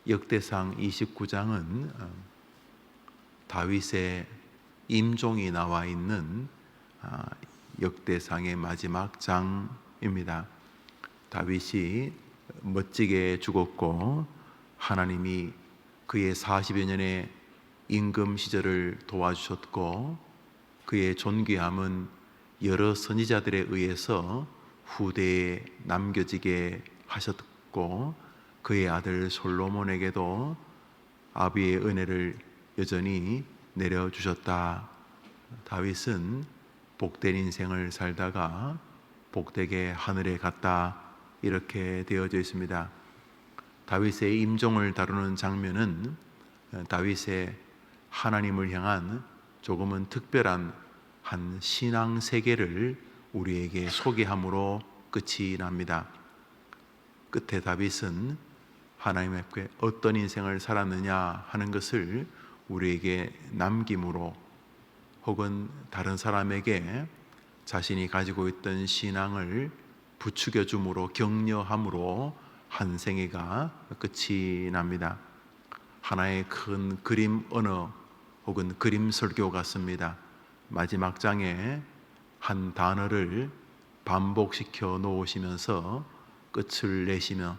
역대상 29장은 다윗의 임종이 나와 있는 역대상의 마지막 장입니다. 다윗이 멋지게 죽었고 하나님이 그의 40여 년의 임금 시절을 도와주셨고 그의 존귀함은 여러 선지자들에 의해서 후대에 남겨지게 하셨고 그의 아들 솔로몬에게도 아비의 은혜를 여전히 내려주셨다. 다윗은 복된 인생을 살다가 복되게 하늘에 갔다, 이렇게 되어져 있습니다. 다윗의 임종을 다루는 장면은 다윗의 하나님을 향한 조금은 특별한 한 신앙 세계를 우리에게 소개함으로 끝이 납니다. 끝에 다윗은 하나님 앞에 어떤 인생을 살았느냐 하는 것을 우리에게 남김으로, 혹은 다른 사람에게 자신이 가지고 있던 신앙을 부추겨 줌으로, 격려함으로 한 생애가 끝이 납니다. 하나의 큰 그림 언어 혹은 그림 설교 같습니다. 마지막 장에 한 단어를 반복시켜 놓으시면서 끝을 내시며,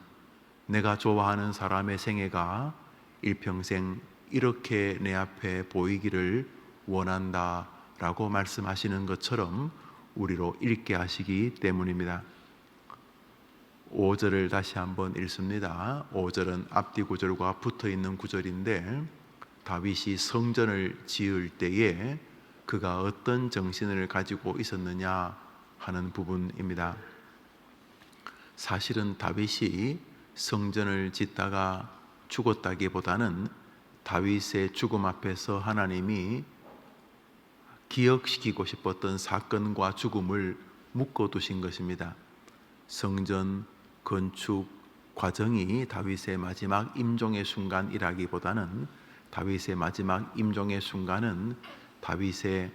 내가 좋아하는 사람의 생애가 일평생 이렇게 내 앞에 보이기를 원한다 라고 말씀하시는 것처럼 우리로 읽게 하시기 때문입니다. 5절을 다시 한번 읽습니다. 5절은 앞뒤 구절과 붙어 있는 구절인데, 다윗이 성전을 지을 때에 그가 어떤 정신을 가지고 있었느냐 하는 부분입니다. 사실은 다윗이 성전을 짓다가 죽었다기보다는 다윗의 죽음 앞에서 하나님이 기억시키고 싶었던 사건과 죽음을 묶어두신 것입니다. 성전 건축 과정이 다윗의 마지막 임종의 순간이라기보다는 다윗의 마지막 임종의 순간은 다윗의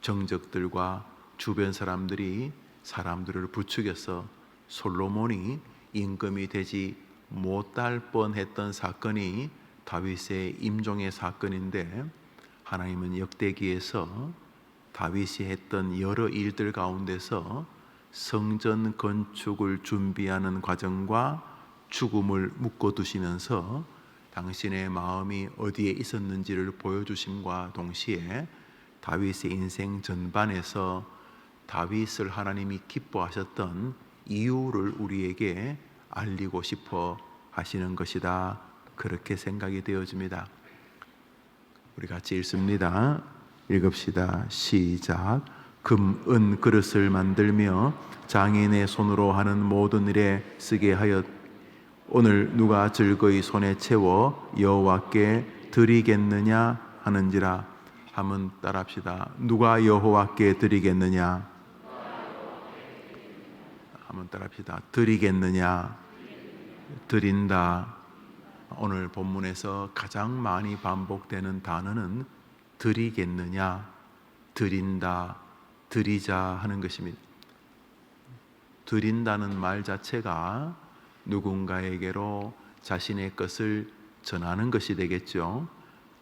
정적들과 주변 사람들이 사람들을 부추겨서 솔로몬이 임금이 되지 못할 뻔했던 사건이 다윗의 임종의 사건인데, 하나님은 역대기에서 다윗이 했던 여러 일들 가운데서 성전 건축을 준비하는 과정과 죽음을 묶어두시면서 당신의 마음이 어디에 있었는지를 보여주심과 동시에 다윗의 인생 전반에서 다윗을 하나님이 기뻐하셨던 이유를 우리에게 알리고 싶어 하시는 것이다, 그렇게 생각이 되어집니다. 우리 같이 읽습니다. 읽읍시다. 시작. 금, 은 그릇을 만들며 장인의 손으로 하는 모든 일에 쓰게 하였. 오늘 누가 즐거이 손에 채워 여호와께 드리겠느냐 하는지라. 한번 따라합시다. 누가 여호와께 드리겠느냐. 한번 따라합시다. 드리겠느냐. 드린다. 오늘 본문에서 가장 많이 반복되는 단어는 드리겠느냐, 드린다, 드리자 하는 것입니다. 드린다는 말 자체가 누군가에게로 자신의 것을 전하는 것이 되겠죠.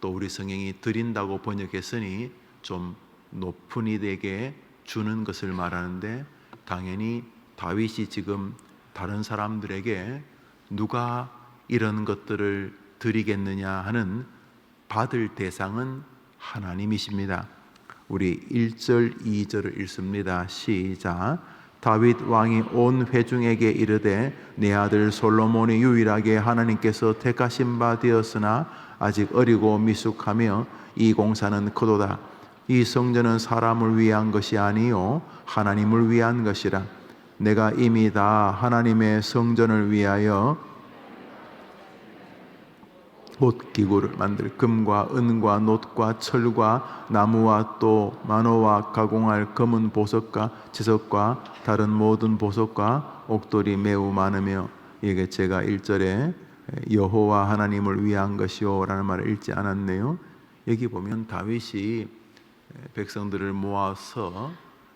또 우리 성경이 드린다고 번역했으니 좀 높은 이에게 주는 것을 말하는데, 당연히 다윗이 지금 다른 사람들에게 누가 이런 것들을 드리겠느냐 하는 받을 대상은 하나님이십니다. 우리 1절 2절을 읽습니다. 시작. 다윗 왕이 온 회중에게 이르되 내 아들 솔로몬이 유일하게 하나님께서 택하신 바 되었으나 아직 어리고 미숙하며 이 공사는 크도다. 이 성전은 사람을 위한 것이 아니요 하나님을 위한 것이라. 내가 이미 다 하나님의 성전을 위하여 봇기구를 만들 금과 은과 놋과 철과 나무와 또 만호와 가공할 검은 보석과 지석과 다른 모든 보석과 옥돌이 매우 많으며, 이게 제가 1절에 여호와 하나님을 위한 것이요 라는 말을 읽지 않았네요. 여기 보면 다윗이 백성들을 모아서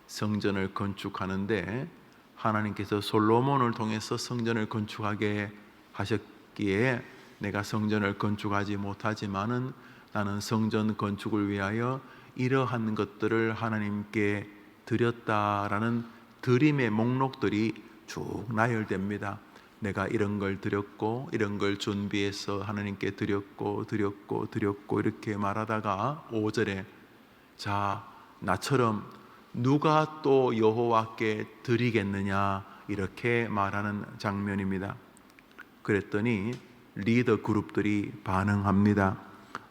성전을 건축하는데, 하나님께서 솔로몬을 통해서 성전을 건축하게 하셨기에 내가 성전을 건축하지 못하지만은 나는 성전 건축을 위하여 이러한 것들을 하나님께 드렸다라는 드림의 목록들이 쭉 나열됩니다. 내가 이런 걸 드렸고 이런 걸 준비해서 하나님께 드렸고 이렇게 말하다가 5절에 자, 나처럼 누가 또 여호와께 드리겠느냐 이렇게 말하는 장면입니다. 그랬더니 리더 그룹들이 반응합니다.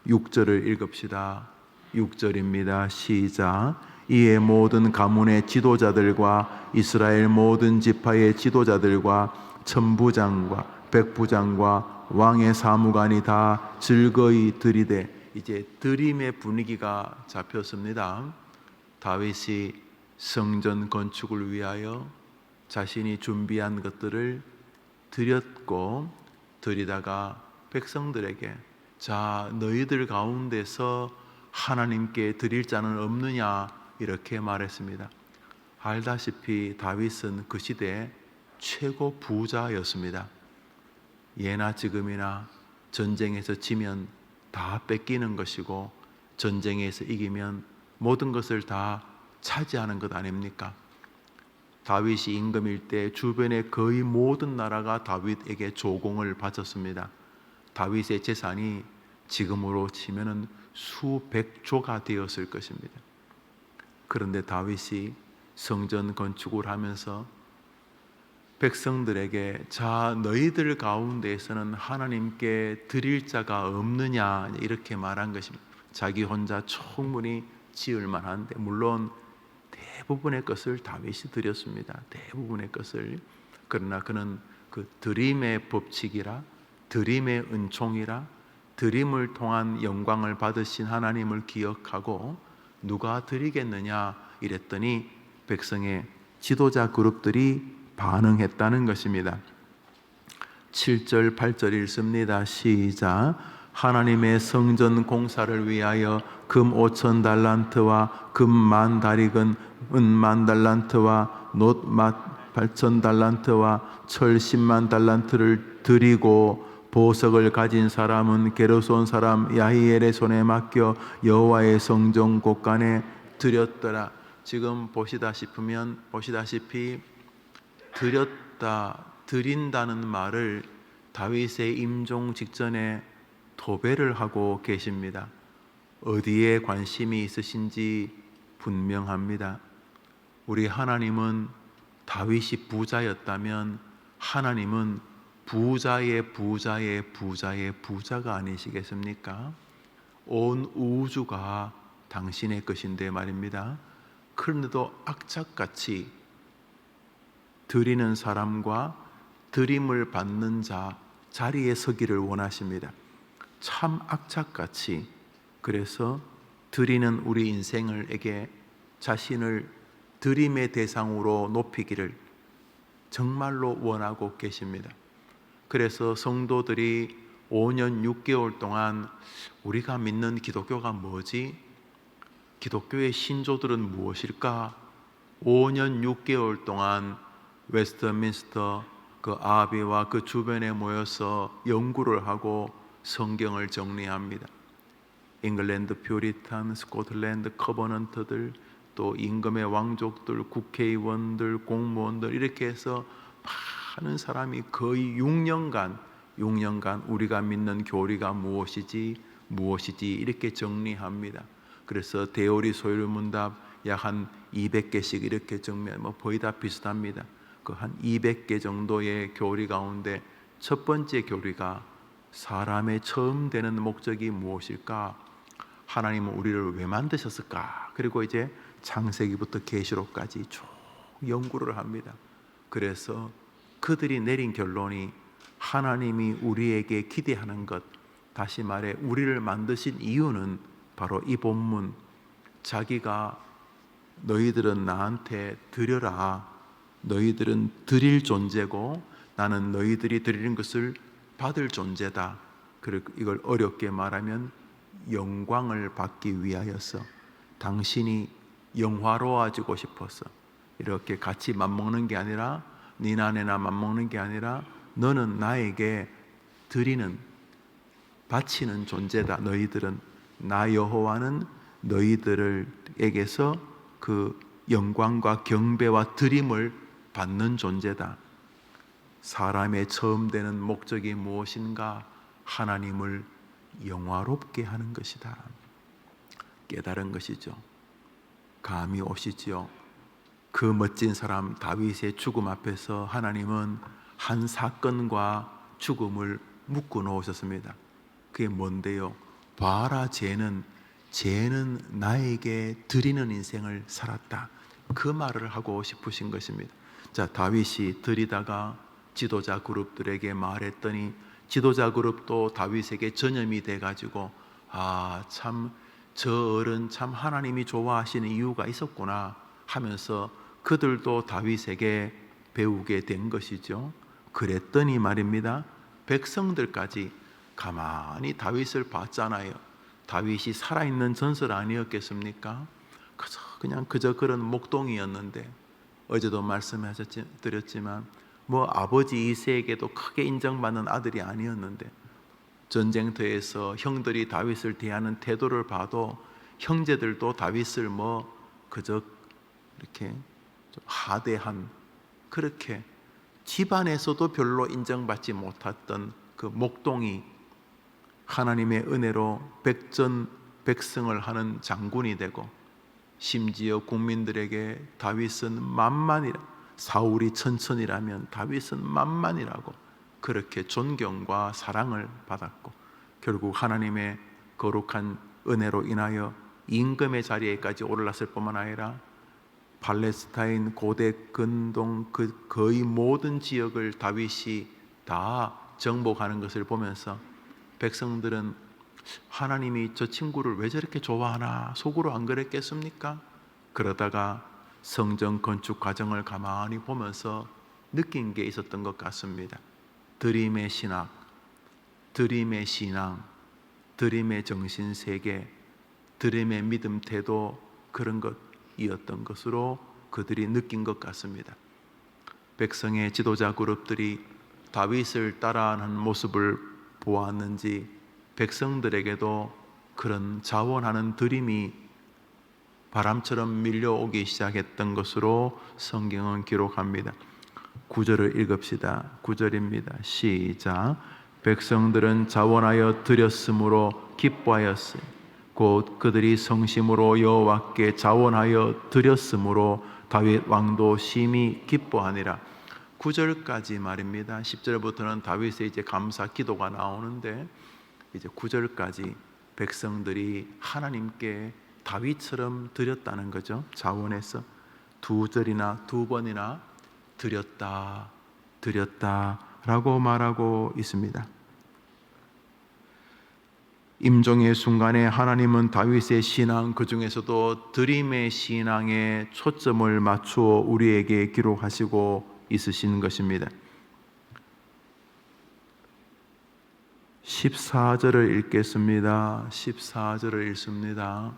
6절을 읽읍시다. 6절입니다. 시작. 이에 모든 가문의 지도자들과 이스라엘 모든 지파의 지도자들과 천부장과 백부장과 왕의 사무관이 다 즐거이 들이되, 이제 드림의 분위기가 잡혔습니다. 다윗이 성전 건축을 위하여 자신이 준비한 것들을 드렸고, 드리다가 백성들에게 자, 너희들 가운데서 하나님께 드릴 자는 없느냐 이렇게 말했습니다. 알다시피 다윗은 그 시대 최고 부자였습니다. 예나 지금이나 전쟁에서 지면 다 뺏기는 것이고 전쟁에서 이기면 모든 것을 다 차지하는 것 아닙니까? 다윗이 임금일 때 주변의 거의 모든 나라가 다윗에게 조공을 바쳤습니다. 다윗의 재산이 지금으로 치면은 수백조가 되었을 것입니다. 그런데 다윗이 성전 건축을 하면서 백성들에게 자, 너희들 가운데에서는 하나님께 드릴 자가 없느냐 이렇게 말한 것입니다. 자기 혼자 충분히 지을 만한데, 물론 대부분의 것을 다윗이 드렸습니다. 대부분의 것을. 그러나 그는 그 드림의 법칙이라, 드림의 은총이라, 드림을 통한 영광을 받으신 하나님을 기억하고 누가 드리겠느냐 이랬더니 백성의 지도자 그룹들이 반응했다는 것입니다. 7절 8절 읽습니다. 시작. 하나님의 성전 공사를 위하여 금 5천 달란트와 금 10,000다리근, 은 10,000달란트와 놋 8,000달란트와 철 100,000달란트를 드리고, 보석을 가진 사람은 게르손 사람 야히엘의 손에 맡겨 여호와의 성전 곳간에 드렸더라. 지금 보시다시피 드렸다, 드린다는 말을 다윗의 임종 직전에 도배를 하고 계십니다. 어디에 관심이 있으신지 분명합니다. 우리 하나님은 다윗이 부자였다면 하나님은 부자의 부자가 아니시겠습니까? 온 우주가 당신의 것인데 말입니다. 그런데도 악착같이 드리는 사람과 드림을 받는 자 자리에 서기를 원하십니다. 참 악착같이. 그래서 드리는 우리 인생에게 자신을 드림의 대상으로 높이기를 정말로 원하고 계십니다. 그래서 성도들이 5년 6개월 동안 우리가 믿는 기독교가 뭐지? 기독교의 신조들은 무엇일까? 5년 6개월 동안 웨스트민스터 그 아비와 그 주변에 모여서 연구를 하고 성경을 정리합니다. 잉글랜드 퓨리탄, 스코틀랜드 커버넌트들, 또 임금의 왕족들, 국회의원들, 공무원들, 이렇게 해서 많은 사람이 거의 6년간 우리가 믿는 교리가 무엇이지 이렇게 정리합니다. 그래서 대오리 소율문답 약 한 200개씩 이렇게 정리하면 거의 다 비슷합니다. 그 한 200개 정도의 교리 가운데 첫 번째 교리가 사람의 처음 되는 목적이 무엇일까? 하나님은 우리를 왜 만드셨을까? 그리고 이제 창세기부터 계시록까지 쭉 연구를 합니다. 그래서 그들이 내린 결론이 하나님이 우리에게 기대하는 것, 다시 말해 우리를 만드신 이유는 바로 이 본문, 자기가 너희들은 나한테 드려라, 너희들은 드릴 존재고 나는 너희들이 드리는 것을 받을 존재다. 그리고 이걸 어렵게 말하면 영광을 받기 위하여서, 당신이 영화로워지고 싶어서 이렇게 같이 맘먹는 게 아니라, 니나 내나 맘먹는 게 아니라 너는 나에게 드리는, 바치는 존재다. 너희들은, 나 여호와는 너희들에게서 그 영광과 경배와 드림을 받는 존재다. 사람의 처음 되는 목적이 무엇인가? 하나님을 영화롭게 하는 것이다. 깨달은 것이죠. 감이 오시지요. 그 멋진 사람 다윗의 죽음 앞에서 하나님은 한 사건과 죽음을 묶어 놓으셨습니다. 그게 뭔데요? 봐라, 쟤는 나에게 드리는 인생을 살았다. 그 말을 하고 싶으신 것입니다. 자, 다윗이 드리다가 지도자 그룹들에게 말했더니 지도자 그룹도 다윗에게 전염이 돼가지고, 아, 참 저 어른 참 하나님이 좋아하시는 이유가 있었구나 하면서 그들도 다윗에게 배우게 된 것이죠. 그랬더니 말입니다, 백성들까지 가만히 다윗을 봤잖아요. 다윗이 살아있는 전설 아니었겠습니까? 그저 그런 목동이었는데, 어제도 말씀드렸지만 뭐 아버지 이새에게도 크게 인정받는 아들이 아니었는데, 전쟁터에서 형들이 다윗을 대하는 태도를 봐도 형제들도 다윗을 뭐 그저 이렇게 좀 하대한, 그렇게 집안에서도 별로 인정받지 못했던 그 목동이 하나님의 은혜로 백전백승을 하는 장군이 되고, 심지어 국민들에게 다윗은 만만이라, 사울이 천천이라면 다윗은 만만이라고 그렇게 존경과 사랑을 받았고, 결국 하나님의 거룩한 은혜로 인하여 임금의 자리에까지 올랐을 뿐만 아니라 팔레스타인 고대 근동 그 거의 모든 지역을 다윗이 다 정복하는 것을 보면서 백성들은 하나님이 저 친구를 왜 저렇게 좋아하나 속으로 안 그랬겠습니까? 그러다가 성전 건축 과정을 가만히 보면서 느낀 게 있었던 것 같습니다. 드림의 신학, 드림의 신앙, 드림의 정신세계, 드림의 믿음 태도, 그런 것이었던 것으로 그들이 느낀 것 같습니다. 백성의 지도자 그룹들이 다윗을 따라하는 모습을 보았는지 백성들에게도 그런 자원하는 드림이 바람처럼 밀려오기 시작했던 것으로 성경은 기록합니다. 9절을 읽읍시다. 9절입니다. 시작. 백성들은 자원하여 드렸으므로 기뻐하였으니 곧 그들이 성심으로 여호와께 자원하여 드렸으므로 다윗 왕도 심히 기뻐하니라. 9절까지 말입니다. 10절부터는 다윗의 이제 감사 기도가 나오는데, 이제 9절까지 백성들이 하나님께 다윗처럼 드렸다는 거죠. 자원해서 두 번이나 드렸다라고 말하고 있습니다. 임종의 순간에 하나님은 다윗의 신앙, 그 중에서도 드림의 신앙에 초점을 맞추어 우리에게 기록하시고 있으신 것입니다. 14절을 읽겠습니다. 14절을 읽습니다.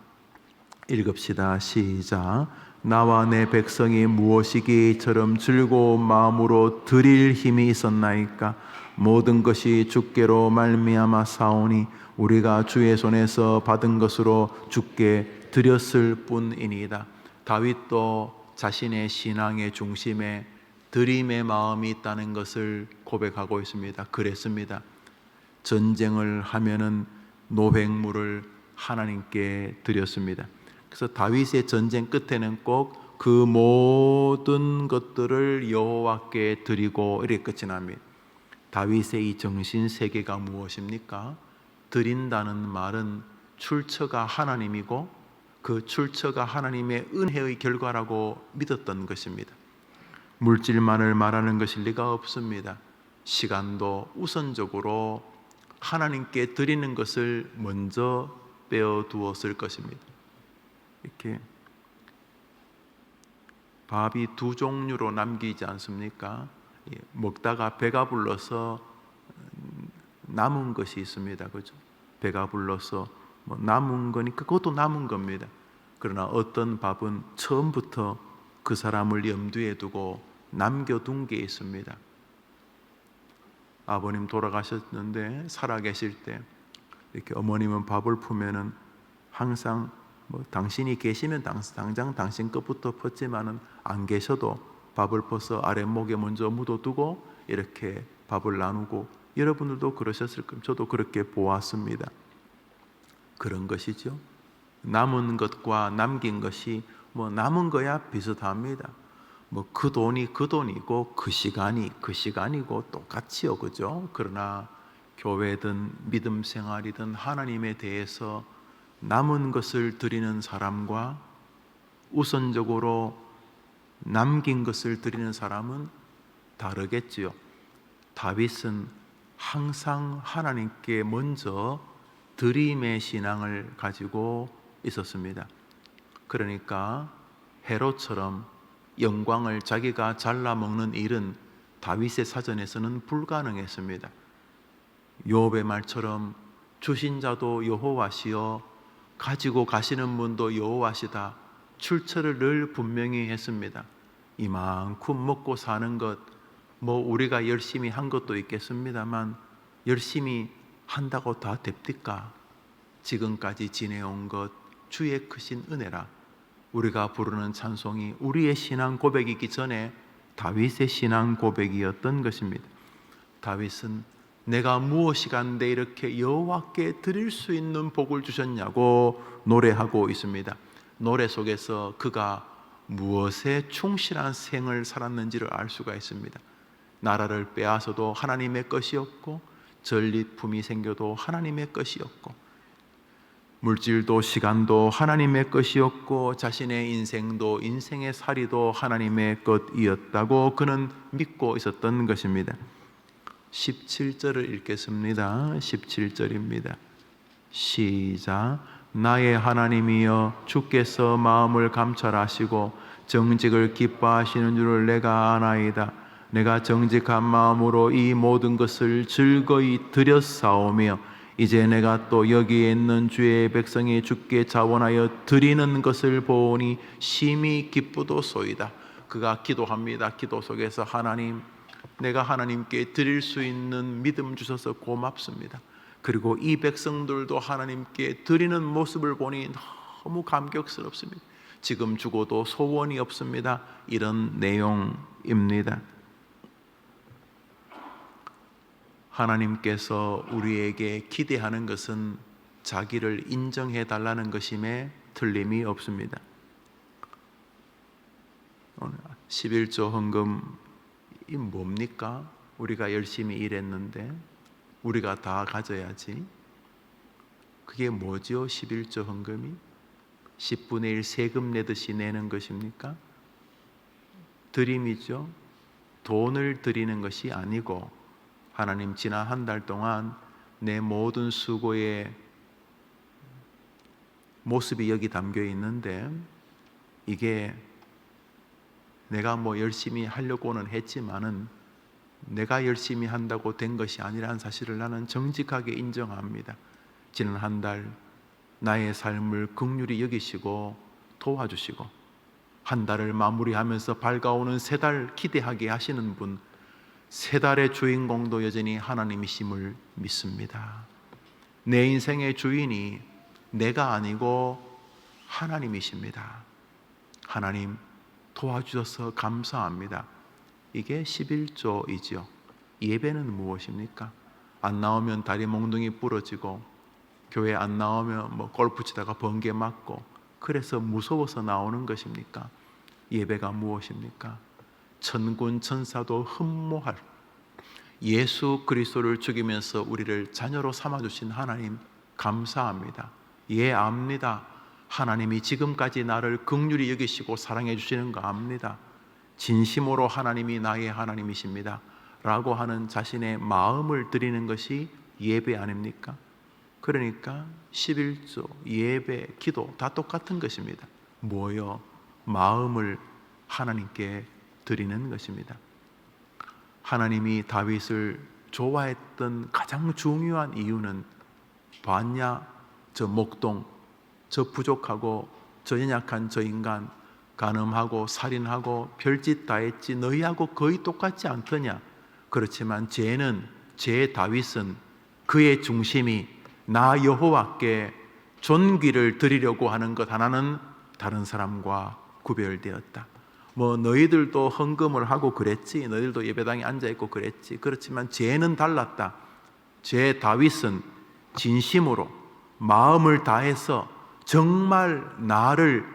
읽읍시다. 시작. 나와 내 백성이 무엇이기처럼 즐거운 마음으로 드릴 힘이 있었나이까? 모든 것이 주께로 말미암아 사오니 우리가 주의 손에서 받은 것으로 주께 드렸을 뿐이니이다. 다윗도 자신의 신앙의 중심에 드림의 마음이 있다는 것을 고백하고 있습니다. 그랬습니다. 전쟁을 하면은 노획물을 하나님께 드렸습니다. 그래서 다윗의 전쟁 끝에는 꼭 그 모든 것들을 여호와께 드리고 이렇게 끝이 납니다. 다윗의 이 정신 세계가 무엇입니까? 드린다는 말은 출처가 하나님이고 그 출처가 하나님의 은혜의 결과라고 믿었던 것입니다. 물질만을 말하는 것일 리가 없습니다. 시간도 우선적으로 하나님께 드리는 것을 먼저 빼어두었을 것입니다. 이렇게 밥이 두 종류로 남기지 않습니까? 먹다가 배가 불러서 남은 것이 있습니다. 그죠? 배가 불러서 남은 거니까 그것도 남은 겁니다. 그러나 어떤 밥은 처음부터 그 사람을 염두에 두고 남겨둔 게 있습니다. 아버님 돌아가셨는데 살아계실 때 이렇게 어머님은 밥을 푸면은 항상 뭐 당신이 계시면 당장 당신 것부터 폈지만은 안 계셔도 밥을 퍼서 아랫목에 먼저 묻어두고 이렇게 밥을 나누고, 여러분들도 그러셨을 겁니다. 저도 그렇게 보았습니다. 그런 것이죠. 남은 것과 남긴 것이 뭐 남은 거야 비슷합니다. 뭐 그 돈이 그 돈이고 그 시간이 그 시간이고 똑같이요, 그죠? 그러나 교회든 믿음 생활이든 하나님에 대해서 남은 것을 드리는 사람과 우선적으로 남긴 것을 드리는 사람은 다르겠지요. 다윗은 항상 하나님께 먼저 드림의 신앙을 가지고 있었습니다. 그러니까 헤롯처럼 영광을 자기가 잘라먹는 일은 다윗의 사전에서는 불가능했습니다. 욥의 말처럼 주신 자도 여호와시요 가지고 가시는 분도 여호와시다, 출처를 늘 분명히 했습니다. 이만큼 먹고 사는 것, 뭐 우리가 열심히 한 것도 있겠습니다만 열심히 한다고 다 됩니까? 지금까지 지내온 것 주의 크신 은혜라. 우리가 부르는 찬송이 우리의 신앙 고백이기 전에 다윗의 신앙 고백이었던 것입니다. 다윗은 내가 무엇이 간데 이렇게 여호와께 드릴 수 있는 복을 주셨냐고 노래하고 있습니다. 노래 속에서 그가 무엇에 충실한 생을 살았는지를 알 수가 있습니다. 나라를 빼앗아도 하나님의 것이었고, 전리품이 생겨도 하나님의 것이었고, 물질도 시간도 하나님의 것이었고, 자신의 인생도 인생의 살이도 하나님의 것이었다고 그는 믿고 있었던 것입니다. 17절을 읽겠습니다. 17절입니다. 시작. 나의 하나님이여 주께서 마음을 감찰하시고 정직을 기뻐하시는 줄을 내가 아나이다. 내가 정직한 마음으로 이 모든 것을 즐거이 드렸사오며 이제 내가 또 여기에 있는 주의 백성이 주께 자원하여 드리는 것을 보니 심히 기쁘도소이다. 그가 기도합니다. 기도 속에서 하나님, 내가 하나님께 드릴 수 있는 믿음 주셔서 고맙습니다. 그리고 이 백성들도 하나님께 드리는 모습을 보니 너무 감격스럽습니다. 지금 죽어도 소원이 없습니다. 이런 내용입니다. 하나님께서 우리에게 기대하는 것은 자기를 인정해 달라는 것임에 틀림이 없습니다. 오늘 11조 헌금이 뭡니까? 우리가 열심히 일했는데 우리가 다 가져야지. 그게 뭐죠? 11조 헌금이 10분의 1 세금 내듯이 내는 것입니까? 드림이죠. 돈을 드리는 것이 아니고, 하나님 지난 한 달 동안 내 모든 수고의 모습이 여기 담겨 있는데, 이게 내가 뭐 열심히 하려고는 했지만은 내가 열심히 한다고 된 것이 아니라는 사실을 나는 정직하게 인정합니다. 지난 한 달 나의 삶을 긍휼히 여기시고 도와주시고 한 달을 마무리하면서 밝아오는 새 달 기대하게 하시는 분, 새 달의 주인공도 여전히 하나님이심을 믿습니다. 내 인생의 주인이 내가 아니고 하나님이십니다. 하나님 도와주셔서 감사합니다. 이게 11조이죠. 예배는 무엇입니까? 안 나오면 다리 몽둥이 부러지고, 교회 안 나오면 뭐 골프 치다가 번개 맞고, 그래서 무서워서 나오는 것입니까? 예배가 무엇입니까? 천군 천사도 흠모할 예수 그리스도를 죽이면서 우리를 자녀로 삼아주신 하나님 감사합니다. 예, 압니다. 하나님이 지금까지 나를 긍휼히 여기시고 사랑해 주시는 거 압니다. 진심으로 하나님이 나의 하나님이십니다 라고 하는 자신의 마음을 드리는 것이 예배 아닙니까? 그러니까 11조, 예배, 기도 다 똑같은 것입니다. 뭐요? 마음을 하나님께 드리는 것입니다. 하나님이 다윗을 좋아했던 가장 중요한 이유는, 봤냐? 저 목동, 저 부족하고 저 연약한 저 인간, 간음하고 살인하고 별짓 다 했지 너희하고 거의 똑같지 않더냐? 그렇지만 제 다윗은 그의 중심이 나 여호와께 존귀를 드리려고 하는 것 하나는 다른 사람과 구별되었다. 뭐 너희들도 헌금을 하고 그랬지, 너희들도 예배당에 앉아있고 그랬지. 그렇지만 죄는 달랐다. 죄 다윗은 진심으로 마음을 다해서 정말 나를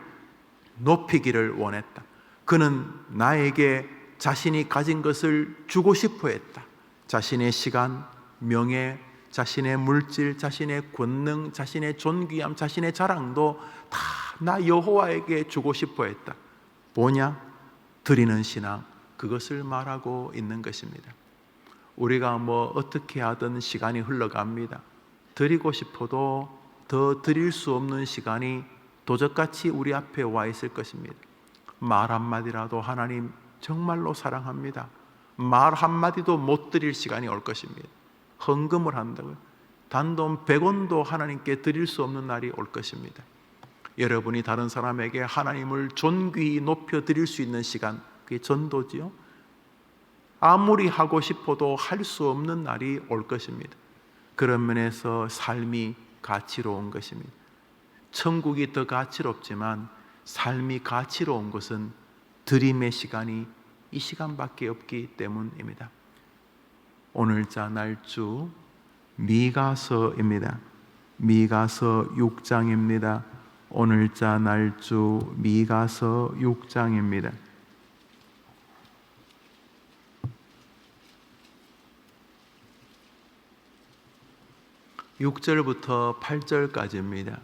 높이기를 원했다. 그는 나에게 자신이 가진 것을 주고 싶어 했다. 자신의 시간, 명예, 자신의 물질, 자신의 권능, 자신의 존귀함, 자신의 자랑도 다 나 여호와에게 주고 싶어 했다. 뭐냐? 드리는 신앙, 그것을 말하고 있는 것입니다. 우리가 뭐 어떻게 하든 시간이 흘러갑니다. 드리고 싶어도 더 드릴 수 없는 시간이 도적같이 우리 앞에 와 있을 것입니다. 말 한마디라도 하나님 정말로 사랑합니다. 말 한마디도 못 드릴 시간이 올 것입니다. 헌금을 한다고요. 단돈 100원도 하나님께 드릴 수 없는 날이 올 것입니다. 여러분이 다른 사람에게 하나님을 존귀히 높여 드릴 수 있는 시간, 그게 전도지요. 아무리 하고 싶어도 할 수 없는 날이 올 것입니다. 그런 면에서 삶이 가치로운 것입니다. 천국이 더 가치롭지만 삶이 가치로운 것은 드림의 시간이 이 시간밖에 없기 때문입니다. 오늘자 날주 미가서입니다. 미가서 6장입니다. 오늘자 날주 미가서 6장입니다. 6절부터 8절까지입니다.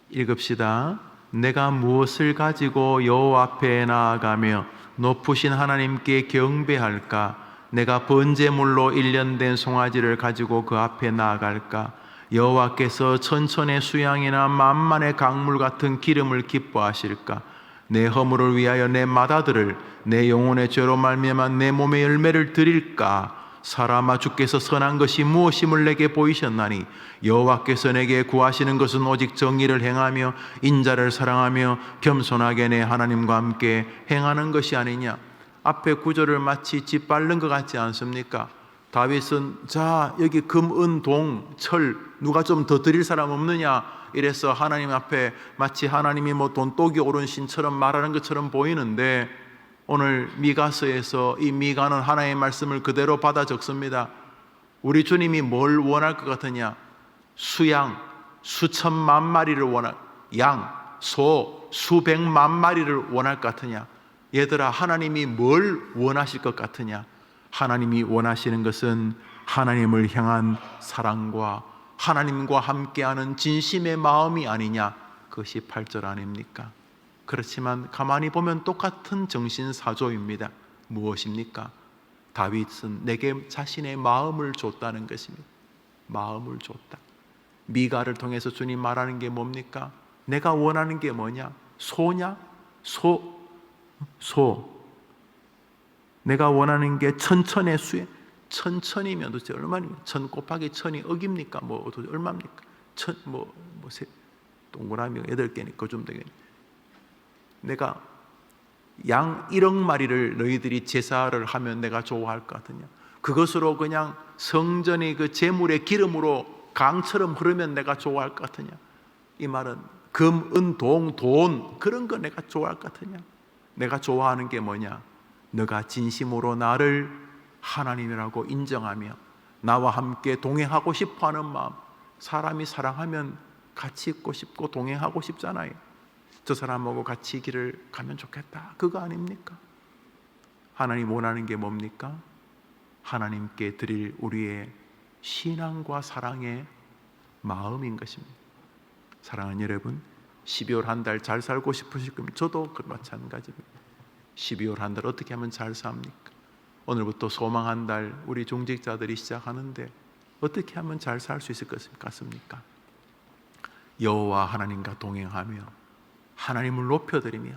읽읍시다. 내가 무엇을 가지고 여호와 앞에 나아가며 높으신 하나님께 경배할까? 내가 번제물로 일련된 송아지를 가지고 그 앞에 나아갈까? 여호와께서 천천의 수양이나 만만의 강물 같은 기름을 기뻐하실까? 내 허물을 위하여 내 맏아들을, 내 영혼의 죄로 말미암아 내 몸의 열매를 드릴까? 사람아, 주께서 선한 것이 무엇임을 내게 보이셨나니 여호와께서 내게 구하시는 것은 오직 정의를 행하며 인자를 사랑하며 겸손하게 내 하나님과 함께 행하는 것이 아니냐. 앞에 구절을 마치 짓밟는 것 같지 않습니까? 다윗은 자, 여기 금, 은, 동, 철 누가 좀 더 드릴 사람 없느냐 이래서 하나님 앞에 마치 하나님이 뭐 돈독이 오른 신처럼 말하는 것처럼 보이는데, 오늘 미가서에서 이 미가는 하나님의 말씀을 그대로 받아 적습니다. 우리 주님이 뭘 원할 것 같으냐? 수양 수천만 마리를 원할, 양, 소 수백만 마리를 원할 것 같으냐? 얘들아, 하나님이 뭘 원하실 것 같으냐? 하나님이 원하시는 것은 하나님을 향한 사랑과 하나님과 함께하는 진심의 마음이 아니냐? 그것이 8절 아닙니까? 그렇지만 가만히 보면 똑같은 정신사조입니다. 무엇입니까? 다윗은 내게 자신의 마음을 줬다는 것입니다. 마음을 줬다. 미가를 통해서 주님 말하는 게 뭡니까? 내가 원하는 게 뭐냐? 소냐? 소. 내가 원하는 게 천천의 수에, 천천이면 도대체 얼마입니까? 천 곱하기 천이 억입니까? 뭐 도대체 얼마입니까? 동그라미가 8개니까 그 좀 되겠네. 내가 양 1억 마리를 너희들이 제사를 하면 내가 좋아할 것 같으냐? 그것으로 그냥 성전의 그 제물의 기름으로 강처럼 흐르면 내가 좋아할 것 같으냐? 이 말은 금, 은, 돈 그런 거 내가 좋아할 것 같으냐? 내가 좋아하는 게 뭐냐? 너가 진심으로 나를 하나님이라고 인정하며 나와 함께 동행하고 싶어하는 마음. 사람이 사랑하면 같이 있고 싶고 동행하고 싶잖아요. 저 사람하고 같이 이 길을 가면 좋겠다, 그거 아닙니까? 하나님 원하는 게 뭡니까? 하나님께 드릴 우리의 신앙과 사랑의 마음인 것입니다. 사랑하는 여러분, 12월 한 달 잘 살고 싶으실 겁니다. 저도 마찬가지입니다. 12월 한 달 어떻게 하면 잘 삽니까? 오늘부터 소망 한 달 우리 중직자들이 시작하는데 어떻게 하면 잘 살 수 있을 것 같습니까? 여호와 하나님과 동행하며 하나님을 높여드리며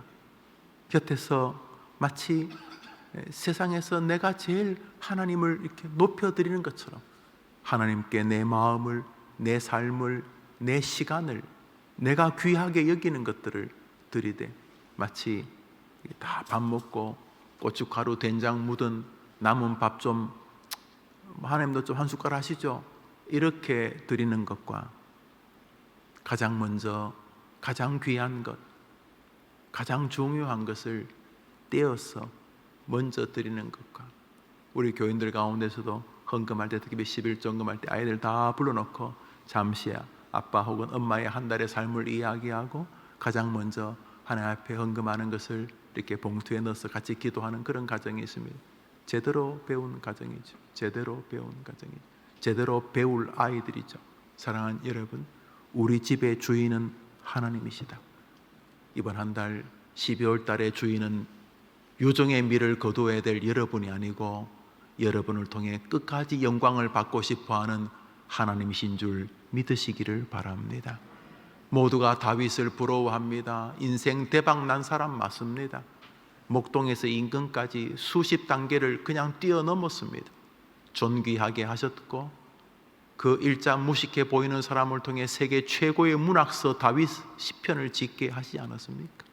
곁에서 마치 세상에서 내가 제일 하나님을 이렇게 높여드리는 것처럼 하나님께 내 마음을, 내 삶을, 내 시간을, 내가 귀하게 여기는 것들을 드리되, 마치 다 밥 먹고 고춧가루 된장 묻은 남은 밥 좀 하나님도 좀 한 숟갈 하시죠. 이렇게 드리는 것과 가장 먼저 가장 귀한 것, 가장 중요한 것을 떼어서 먼저 드리는 것과 우리 교인들 가운데서도 헌금할 때, 특히 11조 헌금할 때 아이들 다 불러놓고 잠시 아빠 혹은 엄마의 한 달의 삶을 이야기하고 가장 먼저 하나님 앞에 헌금하는 것을 이렇게 봉투에 넣어서 같이 기도하는 그런 가정이 있습니다. 제대로 배운 가정이죠. 제대로 배운 가정이죠. 제대로 배울 아이들이죠. 사랑하는 여러분, 우리 집의 주인은 하나님이시다. 이번 한 달 12월 달의 주인은 유종의 미를 거두어야 될 여러분이 아니고 여러분을 통해 끝까지 영광을 받고 싶어하는 하나님이신 줄 믿으시기를 바랍니다. 모두가 다윗을 부러워합니다. 인생 대박 난 사람 맞습니다. 목동에서 인근까지 수십 단계를 그냥 뛰어넘었습니다. 존귀하게 하셨고 그 일자 무식해 보이는 사람을 통해 세계 최고의 문학서 다윗 시편을 짓게 하시지 않았습니까?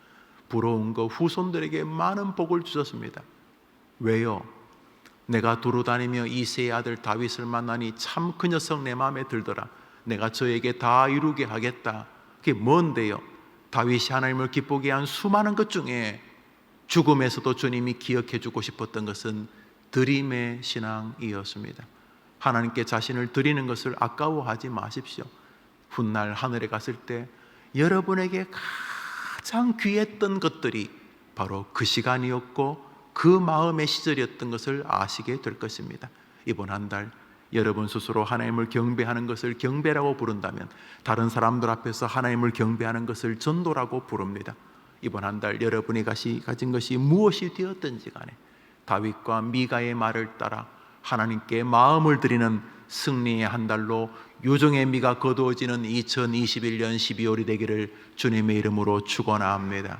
부러운 거 후손들에게 많은 복을 주셨습니다. 왜요? 내가 두루다니며 이새의 아들 다윗을 만나니 참 그 녀석 내 마음에 들더라. 내가 저에게 다 이루게 하겠다. 그게 뭔데요? 다윗이 하나님을 기쁘게 한 수많은 것 중에 죽음에서도 주님이 기억해 주고 싶었던 것은 드림의 신앙이었습니다. 하나님께 자신을 드리는 것을 아까워하지 마십시오. 훗날 하늘에 갔을 때 여러분에게 가장 귀했던 것들이 바로 그 시간이었고 그 마음의 시절이었던 것을 아시게 될 것입니다. 이번 한 달 여러분 스스로 하나님을 경배하는 것을 경배라고 부른다면 다른 사람들 앞에서 하나님을 경배하는 것을 전도라고 부릅니다. 이번 한 달 여러분이 가진 것이 무엇이 되었든지 간에 다윗과 미가의 말을 따라 하나님께 마음을 드리는 승리의 한 달로 유종의 미가 거두어지는 2021년 12월이 되기를 주님의 이름으로 축원합니다.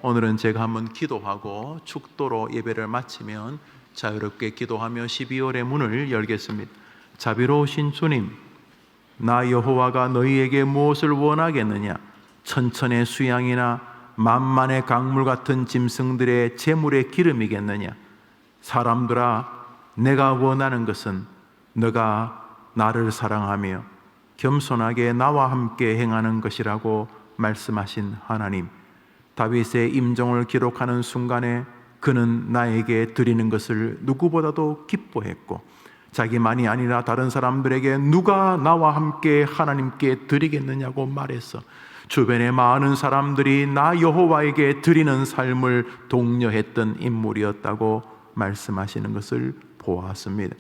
오늘은 제가 한번 기도하고 축도로 예배를 마치면 자유롭게 기도하며 12월의 문을 열겠습니다. 자비로우신 주님, 나 여호와가 너희에게 무엇을 원하겠느냐? 천천의 수양이나 만만의 강물 같은 짐승들의 제물의 기름이겠느냐? 사람들아, 내가 원하는 것은 너가 나를 사랑하며 겸손하게 나와 함께 행하는 것이라고 말씀하신 하나님, 다윗의 임종을 기록하는 순간에 그는 나에게 드리는 것을 누구보다도 기뻐했고 자기만이 아니라 다른 사람들에게 누가 나와 함께 하나님께 드리겠느냐고 말했어. 주변의 많은 사람들이 나 여호와에게 드리는 삶을 독려했던 인물이었다고 말씀하시는 것을 보았습니다.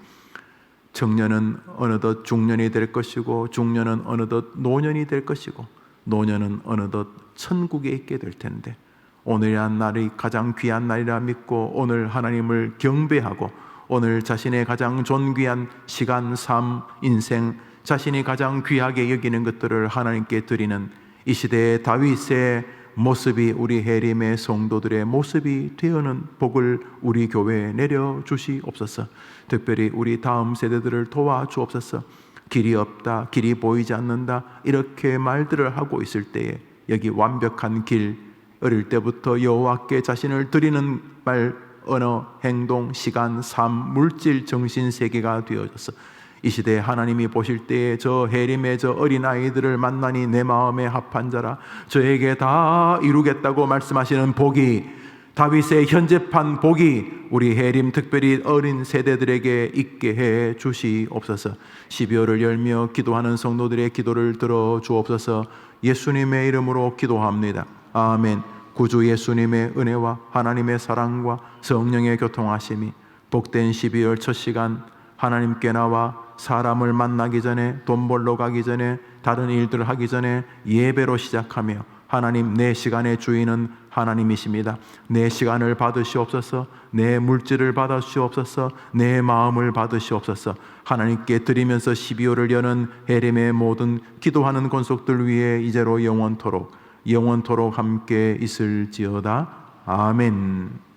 청년은 어느덧 중년이 될 것이고 중년은 어느덧 노년이 될 것이고 노년은 어느덧 천국에 있게 될 텐데 오늘이란 날이 가장 귀한 날이라 믿고 오늘 하나님을 경배하고 오늘 자신의 가장 존귀한 시간, 삶, 인생, 자신이 가장 귀하게 여기는 것들을 하나님께 드리는 이 시대의 다윗의 모습이 우리 해림의 성도들의 모습이 되어는 복을 우리 교회에 내려주시옵소서. 특별히 우리 다음 세대들을 도와주옵소서. 길이 없다, 길이 보이지 않는다 이렇게 말들을 하고 있을 때에 여기 완벽한 길, 어릴 때부터 여호와께 자신을 드리는 말, 언어, 행동, 시간, 삶, 물질, 정신 세계가 되어져서 이 시대에 하나님이 보실 때에 저 해림의 저 어린아이들을 만나니 내 마음에 합한 자라 저에게 다 이루겠다고 말씀하시는 복이, 다윗의 현재판 복이 우리 해림 특별히 어린 세대들에게 있게 해 주시옵소서. 12월을 열며 기도하는 성도들의 기도를 들어 주옵소서. 예수님의 이름으로 기도합니다. 아멘. 구주 예수님의 은혜와 하나님의 사랑과 성령의 교통하심이 복된 12월 첫 시간 하나님께 나와 사람을 만나기 전에, 돈 벌러 가기 전에, 다른 일들을 하기 전에 예배로 시작하며 하나님, 내 시간의 주인은 하나님이십니다. 내 시간을 받으시옵소서. 내 물질을 받으시옵소서. 내 마음을 받으시옵소서. 하나님께 드리면서 12월을 여는 해림의 모든 기도하는 권속들 위에 이제로 영원토록 함께 있을지어다. 아멘.